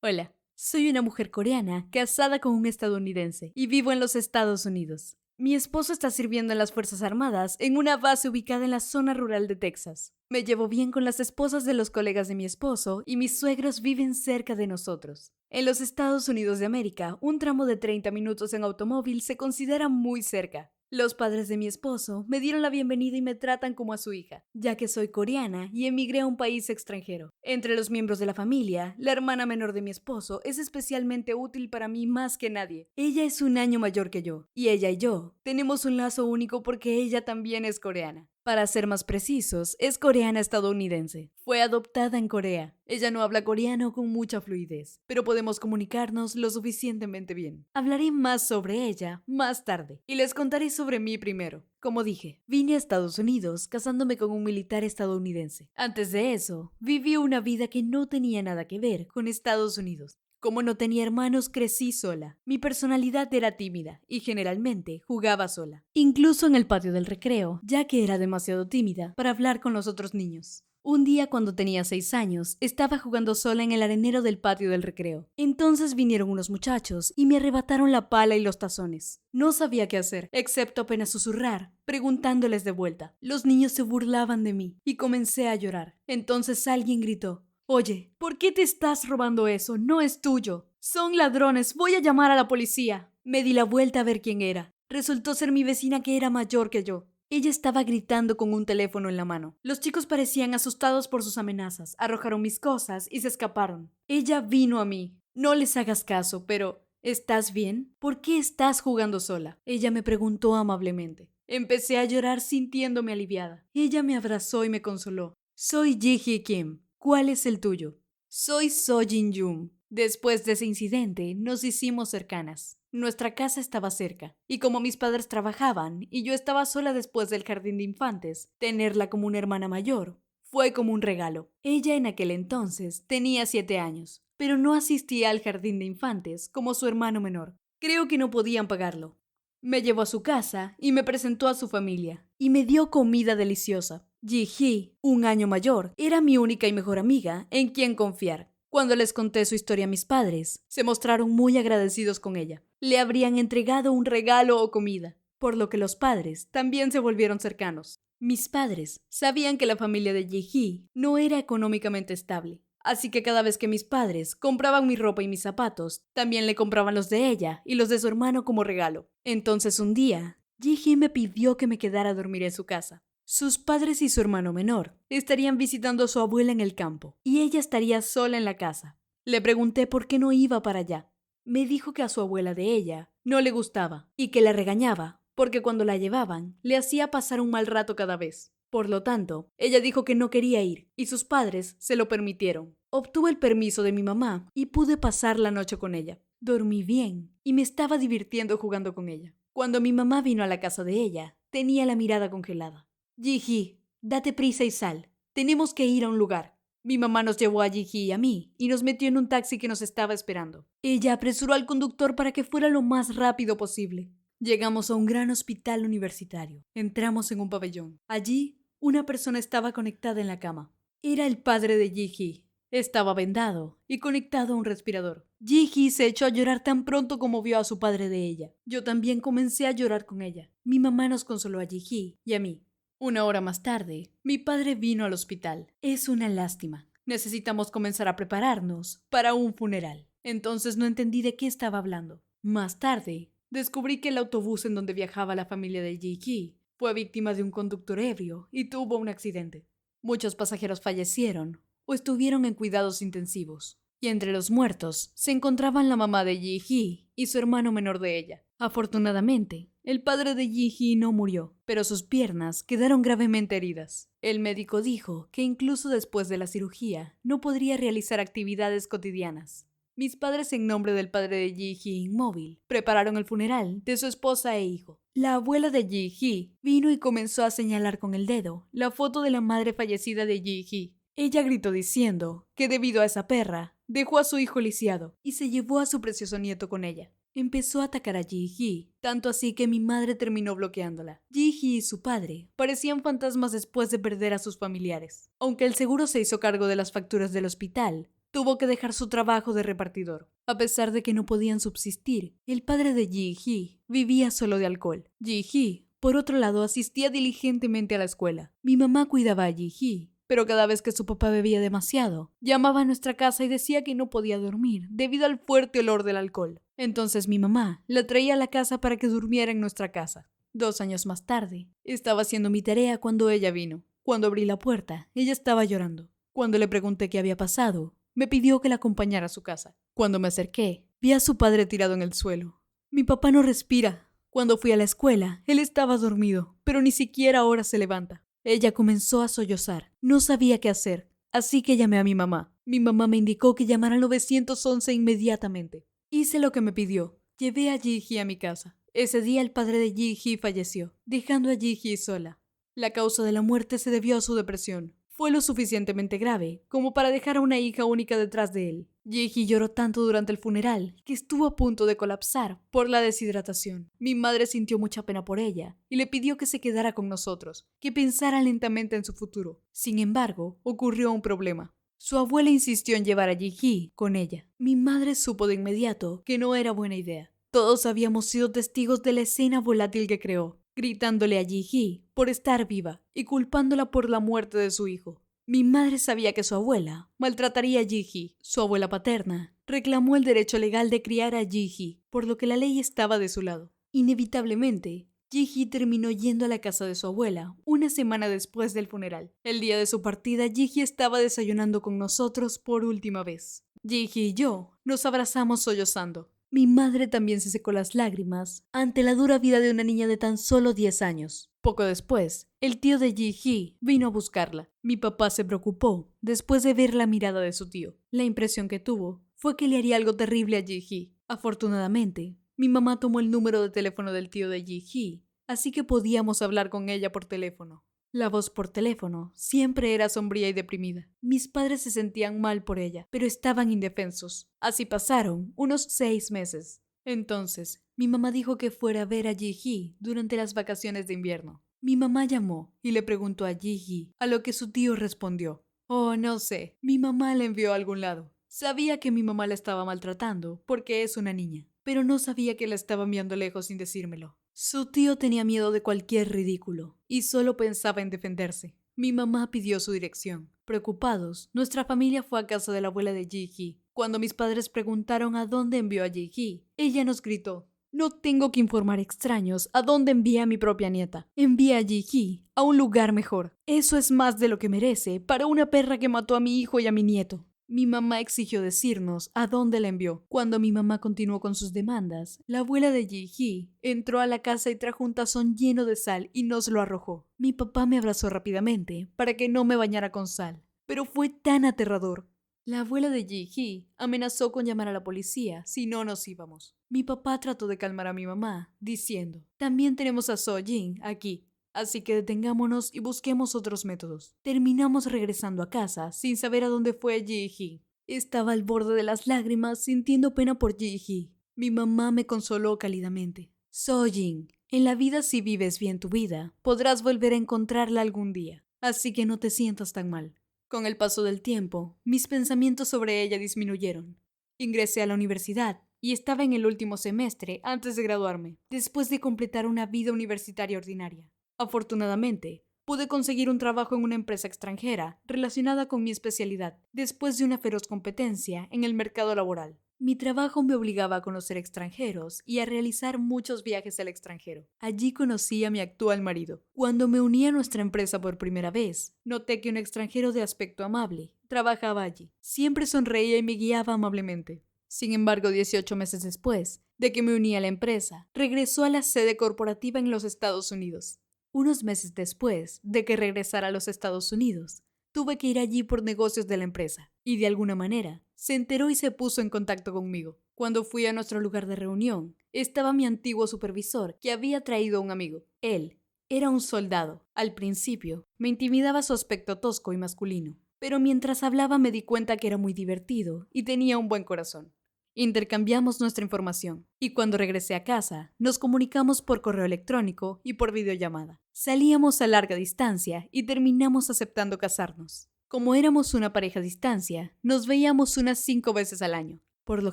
Hola, soy una mujer coreana casada con un estadounidense y vivo en los Estados Unidos. Mi esposo está sirviendo en las Fuerzas Armadas en una base ubicada en la zona rural de Texas. Me llevo bien con las esposas de los colegas de mi esposo y mis suegros viven cerca de nosotros. En los Estados Unidos de América, un tramo de 30 minutos en automóvil se considera muy cerca. Los padres de mi esposo me dieron la bienvenida y me tratan como a su hija, ya que soy coreana y emigré a un país extranjero. Entre los miembros de la familia, la hermana menor de mi esposo es especialmente útil para mí más que nadie. Ella es un año mayor que yo, y ella y yo tenemos un lazo único porque ella también es coreana. Para ser más precisos, es coreana estadounidense. Fue adoptada en Corea. Ella no habla coreano con mucha fluidez, pero podemos comunicarnos lo suficientemente bien. Hablaré más sobre ella más tarde y les contaré sobre mí primero. Como dije, vine a Estados Unidos casándome con un militar estadounidense. Antes de eso, viví una vida que no tenía nada que ver con Estados Unidos. Como no tenía hermanos, crecí sola. Mi personalidad era tímida y generalmente jugaba sola, incluso en el patio del recreo, ya que era demasiado tímida para hablar con los otros niños. Un día cuando tenía 6 años, estaba jugando sola en el arenero del patio del recreo. Entonces vinieron unos muchachos y me arrebataron la pala y los tazones. No sabía qué hacer, excepto apenas susurrar, preguntándoles de vuelta. Los niños se burlaban de mí y comencé a llorar. Entonces alguien gritó: Oye, ¿por qué te estás robando eso? No es tuyo. Son ladrones, voy a llamar a la policía. Me di la vuelta a ver quién era. Resultó ser mi vecina que era mayor que yo. Ella estaba gritando con un teléfono en la mano. Los chicos parecían asustados por sus amenazas, arrojaron mis cosas y se escaparon. Ella vino a mí. No les hagas caso, pero ¿estás bien? ¿Por qué estás jugando sola? Ella me preguntó amablemente. Empecé a llorar sintiéndome aliviada. Ella me abrazó y me consoló. Soy Ji-hee Kim. ¿Cuál es el tuyo? Soy So Jin-yoon. Después de ese incidente, nos hicimos cercanas. Nuestra casa estaba cerca, y como mis padres trabajaban y yo estaba sola después del jardín de infantes, tenerla como una hermana mayor fue como un regalo. Ella en aquel entonces tenía 7 años, pero no asistía al jardín de infantes como su hermano menor. Creo que no podían pagarlo. Me llevó a su casa y me presentó a su familia, y me dio comida deliciosa. Ji-hee, un año mayor, era mi única y mejor amiga en quien confiar. Cuando les conté su historia a mis padres, se mostraron muy agradecidos con ella. Le habrían entregado un regalo o comida, por lo que los padres también se volvieron cercanos. Mis padres sabían que la familia de Ji-hee no era económicamente estable, así que cada vez que mis padres compraban mi ropa y mis zapatos, también le compraban los de ella y los de su hermano como regalo. Entonces un día, Ji-hee me pidió que me quedara a dormir en su casa. Sus padres y su hermano menor estarían visitando a su abuela en el campo, y ella estaría sola en la casa. Le pregunté por qué no iba para allá. Me dijo que a su abuela de ella no le gustaba y que la regañaba porque cuando la llevaban le hacía pasar un mal rato cada vez. Por lo tanto, ella dijo que no quería ir y sus padres se lo permitieron. Obtuve el permiso de mi mamá y pude pasar la noche con ella. Dormí bien y me estaba divirtiendo jugando con ella. Cuando mi mamá vino a la casa de ella, tenía la mirada congelada. Ji-hee, date prisa y sal. Tenemos que ir a un lugar. Mi mamá nos llevó a Ji-hee y a mí y nos metió en un taxi que nos estaba esperando. Ella apresuró al conductor para que fuera lo más rápido posible. Llegamos a un gran hospital universitario. Entramos en un pabellón. Allí, una persona estaba conectada en la cama. Era el padre de Ji-hee. Estaba vendado y conectado a un respirador. Ji-hee se echó a llorar tan pronto como vio a su padre de ella. Yo también comencé a llorar con ella. Mi mamá nos consoló a Ji-hee y a mí. Una hora más tarde, mi padre vino al hospital. Es una lástima. Necesitamos comenzar a prepararnos para un funeral. Entonces no entendí de qué estaba hablando. Más tarde, descubrí que el autobús en donde viajaba la familia de Ji-hee fue víctima de un conductor ebrio y tuvo un accidente. Muchos pasajeros fallecieron o estuvieron en cuidados intensivos. Y entre los muertos se encontraban la mamá de Ji-hee y su hermano menor de ella. Afortunadamente, el padre de Ji-hee no murió, pero sus piernas quedaron gravemente heridas. El médico dijo que incluso después de la cirugía no podría realizar actividades cotidianas. Mis padres, en nombre del padre de Ji-hee inmóvil, prepararon el funeral de su esposa e hijo. La abuela de Ji-hee vino y comenzó a señalar con el dedo la foto de la madre fallecida de Ji-hee. Ella gritó diciendo que debido a esa perra, dejó a su hijo lisiado y se llevó a su precioso nieto con ella. Empezó a atacar a Ji-hee, tanto así que mi madre terminó bloqueándola. Ji-hee y su padre parecían fantasmas después de perder a sus familiares. Aunque el seguro se hizo cargo de las facturas del hospital, tuvo que dejar su trabajo de repartidor. A pesar de que no podían subsistir, el padre de Ji-hee vivía solo de alcohol. Ji-hee, por otro lado, asistía diligentemente a la escuela. Mi mamá cuidaba a Ji-hee, pero cada vez que su papá bebía demasiado, llamaba a nuestra casa y decía que no podía dormir debido al fuerte olor del alcohol. Entonces mi mamá la traía a la casa para que durmiera en nuestra casa. 2 años más tarde, estaba haciendo mi tarea cuando ella vino. Cuando abrí la puerta, ella estaba llorando. Cuando le pregunté qué había pasado, me pidió que la acompañara a su casa. Cuando me acerqué, vi a su padre tirado en el suelo. Mi papá no respira. Cuando fui a la escuela, él estaba dormido, pero ni siquiera ahora se levanta. Ella comenzó a sollozar. No sabía qué hacer, así que llamé a mi mamá. Mi mamá me indicó que llamara al 911 inmediatamente. Hice lo que me pidió. Llevé a Ji-hee a mi casa. Ese día el padre de Ji-hee falleció, dejando a Ji-hee sola. La causa de la muerte se debió a su depresión. Fue lo suficientemente grave como para dejar a una hija única detrás de él. Ji-hee lloró tanto durante el funeral que estuvo a punto de colapsar por la deshidratación. Mi madre sintió mucha pena por ella y le pidió que se quedara con nosotros, que pensara lentamente en su futuro. Sin embargo, ocurrió un problema. Su abuela insistió en llevar a Ji-hee con ella. Mi madre supo de inmediato que no era buena idea. Todos habíamos sido testigos de la escena volátil que creó, gritándole a Ji-hee por estar viva y culpándola por la muerte de su hijo. Mi madre sabía que su abuela maltrataría a Ji-hee. Su abuela paterna reclamó el derecho legal de criar a Ji-hee, por lo que la ley estaba de su lado. Inevitablemente, Ji-hee terminó yendo a la casa de su abuela una semana después del funeral. El día de su partida, Ji-hee estaba desayunando con nosotros por última vez. Ji-hee y yo nos abrazamos sollozando. Mi madre también se secó las lágrimas ante la dura vida de una niña de tan solo 10 años. Poco después, el tío de Ji-hee vino a buscarla. Mi papá se preocupó después de ver la mirada de su tío. La impresión que tuvo fue que le haría algo terrible a Ji-hee. Afortunadamente, mi mamá tomó el número de teléfono del tío de Ji-hee, así que podíamos hablar con ella por teléfono. La voz por teléfono siempre era sombría y deprimida. Mis padres se sentían mal por ella, pero estaban indefensos. Así pasaron unos 6 meses. Entonces, mi mamá dijo que fuera a ver a Ji-hee durante las vacaciones de invierno. Mi mamá llamó y le preguntó a Ji-hee, a lo que su tío respondió: "Oh, no sé, mi mamá la envió a algún lado". Sabía que mi mamá la estaba maltratando porque es una niña, pero no sabía que la estaba enviando lejos sin decírmelo. Su tío tenía miedo de cualquier ridículo y solo pensaba en defenderse. Mi mamá pidió su dirección. Preocupados, nuestra familia fue a casa de la abuela de Ji-hee. Cuando mis padres preguntaron a dónde envió a Ji-hee, ella nos gritó: "No tengo que informar extraños a dónde envía a mi propia nieta. Envía a Ji-hee a un lugar mejor. Eso es más de lo que merece para una perra que mató a mi hijo y a mi nieto". Mi mamá exigió decirnos a dónde la envió. Cuando mi mamá continuó con sus demandas, la abuela de Ji-hee entró a la casa y trajo un tazón lleno de sal y nos lo arrojó. Mi papá me abrazó rápidamente para que no me bañara con sal, pero fue tan aterrador. La abuela de Ji-hee amenazó con llamar a la policía si no nos íbamos. Mi papá trató de calmar a mi mamá, diciendo: "También tenemos a So-jin aquí. Así que detengámonos y busquemos otros métodos". Terminamos regresando a casa sin saber a dónde fue Ji-hee. Estaba al borde de las lágrimas, sintiendo pena por Ji-hee. Mi mamá me consoló cálidamente: "So-jin, en la vida, si vives bien tu vida, podrás volver a encontrarla algún día. Así que no te sientas tan mal". Con el paso del tiempo, mis pensamientos sobre ella disminuyeron. Ingresé a la universidad y estaba en el último semestre antes de graduarme, después de completar una vida universitaria ordinaria. Afortunadamente, pude conseguir un trabajo en una empresa extranjera relacionada con mi especialidad, después de una feroz competencia en el mercado laboral. Mi trabajo me obligaba a conocer extranjeros y a realizar muchos viajes al extranjero. Allí conocí a mi actual marido. Cuando me uní a nuestra empresa por primera vez, noté que un extranjero de aspecto amable trabajaba allí. Siempre sonreía y me guiaba amablemente. Sin embargo, 18 meses después de que me uní a la empresa, regresó a la sede corporativa en los Estados Unidos. Unos meses después de que regresara a los Estados Unidos, tuve que ir allí por negocios de la empresa, y de alguna manera se enteró y se puso en contacto conmigo. Cuando fui a nuestro lugar de reunión, estaba mi antiguo supervisor, que había traído a un amigo. Él era un soldado. Al principio, me intimidaba su aspecto tosco y masculino, pero mientras hablaba me di cuenta que era muy divertido y tenía un buen corazón. Intercambiamos nuestra información y cuando regresé a casa nos comunicamos por correo electrónico y por videollamada. Salíamos a larga distancia y terminamos aceptando casarnos. Como éramos una pareja a distancia, nos veíamos unas 5 veces al año. Por lo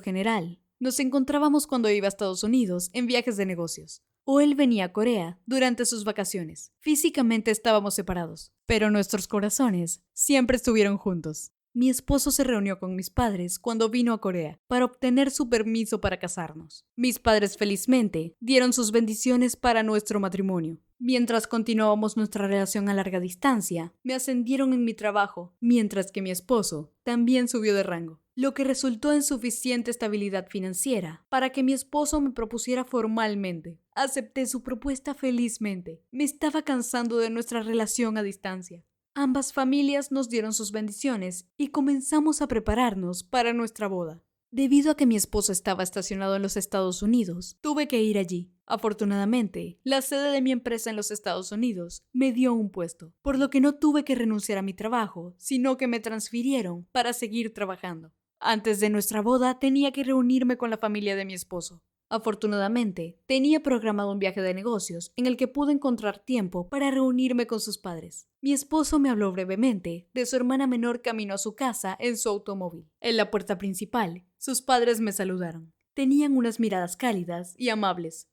general, nos encontrábamos cuando iba a Estados Unidos en viajes de negocios, o él venía a Corea durante sus vacaciones. Físicamente estábamos separados, pero nuestros corazones siempre estuvieron juntos. Mi esposo se reunió con mis padres cuando vino a Corea para obtener su permiso para casarnos. Mis padres felizmente dieron sus bendiciones para nuestro matrimonio. Mientras continuábamos nuestra relación a larga distancia, me ascendieron en mi trabajo, mientras que mi esposo también subió de rango, lo que resultó en suficiente estabilidad financiera para que mi esposo me propusiera formalmente. Acepté su propuesta felizmente. Me estaba cansando de nuestra relación a distancia. Ambas familias nos dieron sus bendiciones y comenzamos a prepararnos para nuestra boda. Debido a que mi esposo estaba estacionado en los Estados Unidos, tuve que ir allí. Afortunadamente, la sede de mi empresa en los Estados Unidos me dio un puesto, por lo que no tuve que renunciar a mi trabajo, sino que me transfirieron para seguir trabajando. Antes de nuestra boda tenía que reunirme con la familia de mi esposo. Afortunadamente, tenía programado un viaje de negocios en el que pude encontrar tiempo para reunirme con sus padres. Mi esposo me habló brevemente de su hermana menor camino a su casa en su automóvil. En la puerta principal, sus padres me saludaron. Tenían unas miradas cálidas y amables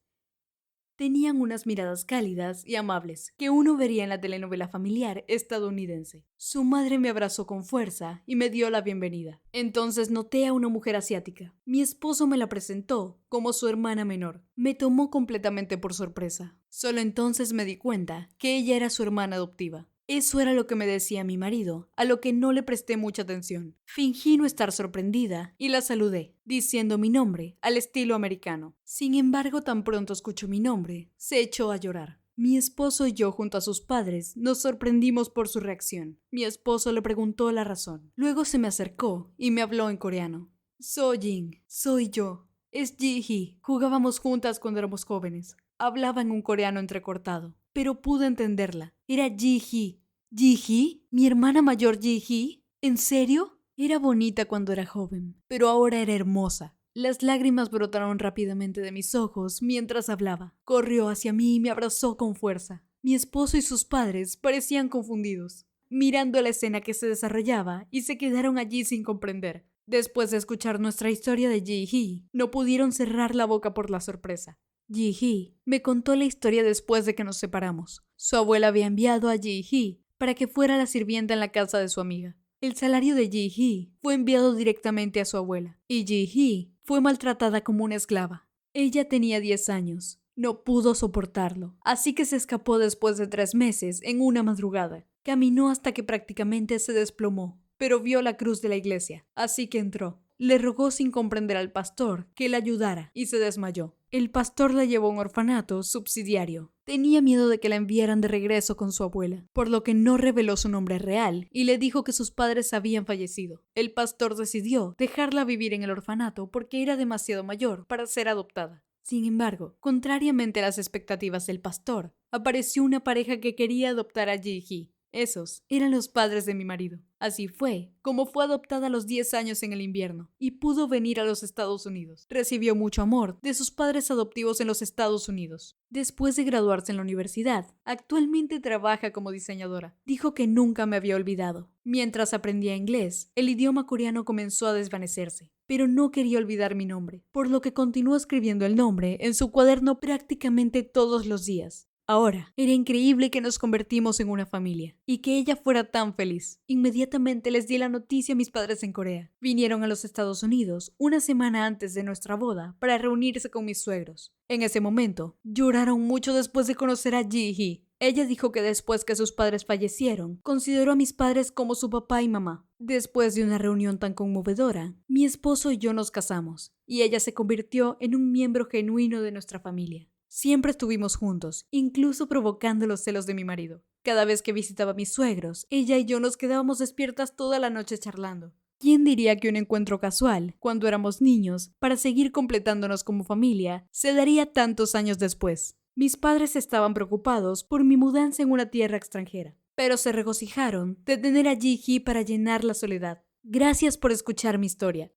que uno vería en la telenovela familiar estadounidense. Su madre me abrazó con fuerza y me dio la bienvenida. Entonces noté a una mujer asiática. Mi esposo me la presentó como su hermana menor. Me tomó completamente por sorpresa. Solo entonces me di cuenta que ella era su hermana adoptiva. Eso era lo que me decía mi marido, a lo que no le presté mucha atención. Fingí no estar sorprendida y la saludé, diciendo mi nombre al estilo americano. Sin embargo, tan pronto escuchó mi nombre, se echó a llorar. Mi esposo y yo, junto a sus padres, nos sorprendimos por su reacción. Mi esposo le preguntó la razón. Luego se me acercó y me habló en coreano. Sojin, soy yo. Es Ji-hee. Jugábamos juntas cuando éramos jóvenes. Hablaba en un coreano entrecortado, pero pude entenderla. Era Ji-hee. ¿Ji-hee? ¿Mi hermana mayor Ji-hee? ¿En serio? Era bonita cuando era joven, pero ahora era hermosa. Las lágrimas brotaron rápidamente de mis ojos mientras hablaba. Corrió hacia mí y me abrazó con fuerza. Mi esposo y sus padres parecían confundidos, mirando la escena que se desarrollaba, y se quedaron allí sin comprender. Después de escuchar nuestra historia de Ji-hee, no pudieron cerrar la boca por la sorpresa. Ji-hee me contó la historia después de que nos separamos. Su abuela había enviado a Ji-hee para que fuera la sirvienta en la casa de su amiga. El salario de Ji-hee fue enviado directamente a su abuela, y Ji-hee fue maltratada como una esclava. Ella tenía 10 años. No pudo soportarlo, así que se escapó después de 3 meses en una madrugada. Caminó hasta que prácticamente se desplomó, pero vio la cruz de la iglesia, así que entró. Le rogó sin comprender al pastor que la ayudara y se desmayó. El pastor la llevó a un orfanato subsidiario. Tenía miedo de que la enviaran de regreso con su abuela, por lo que no reveló su nombre real y le dijo que sus padres habían fallecido. El pastor decidió dejarla vivir en el orfanato porque era demasiado mayor para ser adoptada. Sin embargo, contrariamente a las expectativas del pastor, apareció una pareja que quería adoptar a Ji-hee. Esos eran los padres de mi marido. Así fue como fue adoptada a los 10 años en el invierno y pudo venir a los Estados Unidos. Recibió mucho amor de sus padres adoptivos en los Estados Unidos. Después de graduarse en la universidad, actualmente trabaja como diseñadora. Dijo que nunca me había olvidado. Mientras aprendía inglés, el idioma coreano comenzó a desvanecerse, pero no quería olvidar mi nombre, por lo que continuó escribiendo el nombre en su cuaderno prácticamente todos los días. Ahora, era increíble que nos convertimos en una familia y que ella fuera tan feliz. Inmediatamente les di la noticia a mis padres en Corea. Vinieron a los Estados Unidos una semana antes de nuestra boda para reunirse con mis suegros. En ese momento, lloraron mucho después de conocer a Ji-hee. Ella dijo que después que sus padres fallecieron, consideró a mis padres como su papá y mamá. Después de una reunión tan conmovedora, mi esposo y yo nos casamos, y ella se convirtió en un miembro genuino de nuestra familia. Siempre estuvimos juntos, incluso provocando los celos de mi marido. Cada vez que visitaba a mis suegros, ella y yo nos quedábamos despiertas toda la noche charlando. ¿Quién diría que un encuentro casual, cuando éramos niños, para seguir completándonos como familia, se daría tantos años después? Mis padres estaban preocupados por mi mudanza en una tierra extranjera, pero se regocijaron de tener a Ji-hee para llenar la soledad. Gracias por escuchar mi historia.